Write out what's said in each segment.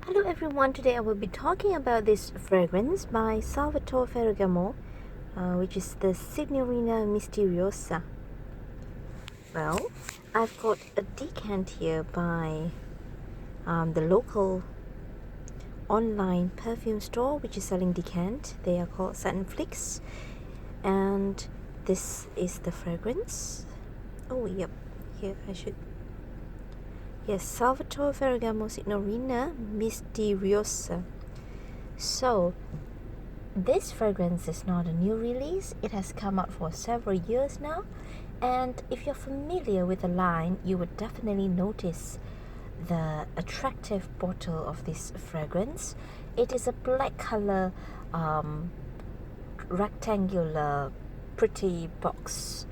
Hello everyone, today I will be talking about this fragrance by Salvatore Ferragamo, which is the Signorina Misteriosa. Well, I've got a decant here by the local online perfume store which is selling decant. They are called Satin Flicks, and this is the fragrance. Oh yep, here I should. Yes, Salvatore Ferragamo Signorina Misteriosa. So, this fragrance is not a new release. It has come out for several years now. And if you're familiar with the line, you would definitely notice the attractive bottle of this fragrance. It is a black color, rectangular, pretty box.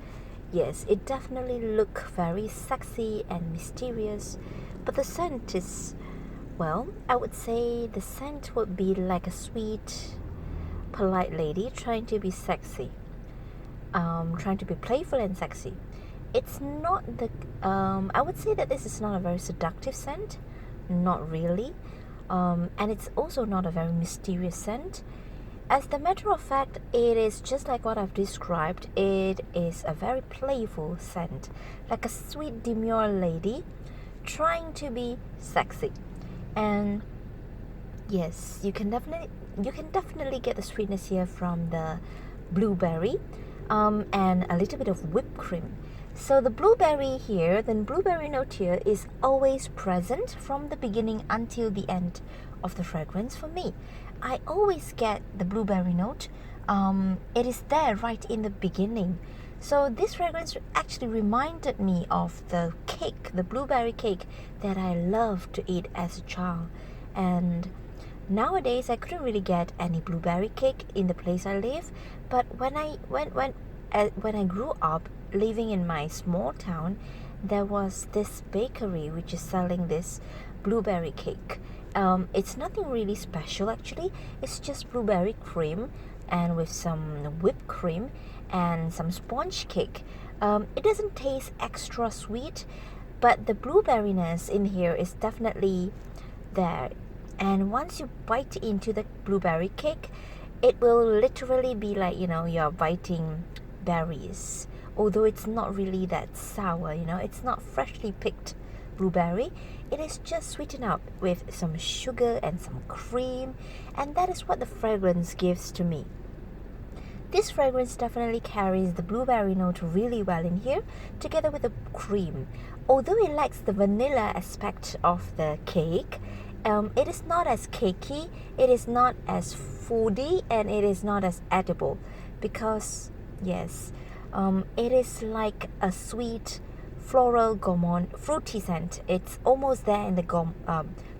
Yes, it definitely looks very sexy and mysterious, but the scent is, well, I would say the scent would be like a sweet, polite lady trying to be sexy, trying to be playful and sexy. It's not the, I would say that this is not a very seductive scent, not really, and it's also not a very mysterious scent. As a matter of fact, it is just like what I've described. It is a very playful scent, like a sweet demure lady trying to be sexy. And yes, you can definitely get the sweetness here from the blueberry, and a little bit of whipped cream. So the blueberry note here is always present from the beginning until the end of the fragrance for me. I always get the blueberry note. It is there right in the beginning. So this fragrance actually reminded me of the cake, the blueberry cake that I loved to eat as a child. And nowadays I couldn't really get any blueberry cake in the place I live. But when I grew up living in my small town, there was this bakery which is selling this blueberry cake. It's nothing really special actually. It's just blueberry cream and with some whipped cream and some sponge cake. It doesn't taste extra sweet, but the blueberryness in here is definitely there. And once you bite into the blueberry cake, it will literally be like, you're biting berries. Although it's not really that sour, it's not freshly picked blueberry. It is just sweetened up with some sugar and some cream, and that is what the fragrance gives to me. This fragrance definitely carries the blueberry note really well in here, together with the cream. Although it lacks the vanilla aspect of the cake, it is not as cakey, it is not as foody, and it is not as edible, because yes, it is like a sweet floral gourmand fruity scent. It's almost there in the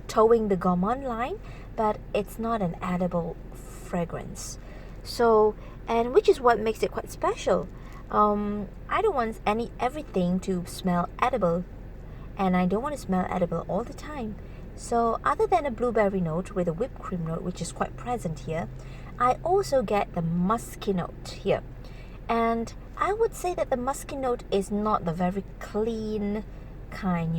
towing the gourmand line, but it's not an edible fragrance. So, and which is what makes it quite special. I don't want everything to smell edible, and I don't want to smell edible all the time. So other than a blueberry note with a whipped cream note, which is quite present here, I also get the musky note here. And I would say that the musky note is not the very clean kind,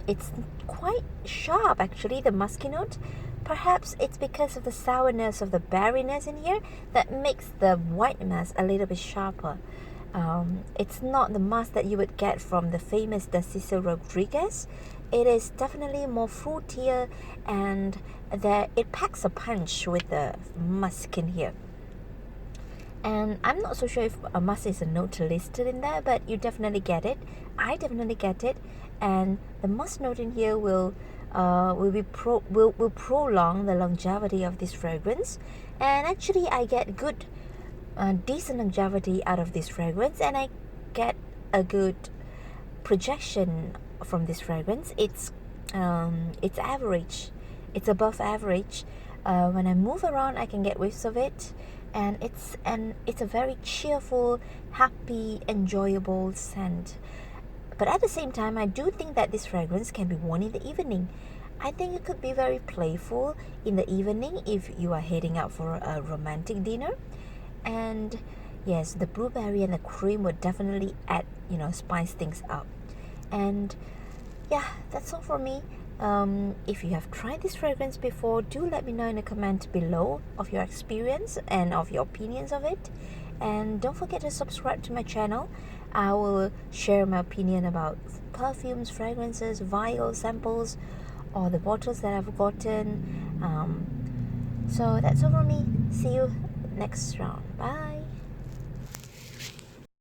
It's quite sharp actually, the musky note. Perhaps it's because of the sourness of the berryness in here that makes the whiteness a little bit sharper. It's not the musk that you would get from the famous Narciso Rodriguez. It is definitely more fruitier, and it packs a punch with the musk in here. And I'm not so sure if a musk is a note listed in there, but you definitely get it. I definitely get it, and the musk note in here will prolong the longevity of this fragrance. And actually, I get good, decent longevity out of this fragrance, and I get a good projection from this fragrance. It's average. It's above average. When I move around, I can get whiffs of it. And it's a very cheerful, happy, enjoyable scent. But at the same time, I do think that this fragrance can be worn in the evening. I think it could be very playful in the evening if you are heading out for a romantic dinner. And yes, the blueberry and the cream would definitely add, spice things up. And yeah, that's all for me. If you have tried this fragrance before, do let me know in the comment below of your experience and of your opinions of it. And don't forget to subscribe to my channel. I will share my opinion about perfumes, fragrances, vials, samples, or the bottles that I've gotten. So that's all from me. See you next round. Bye.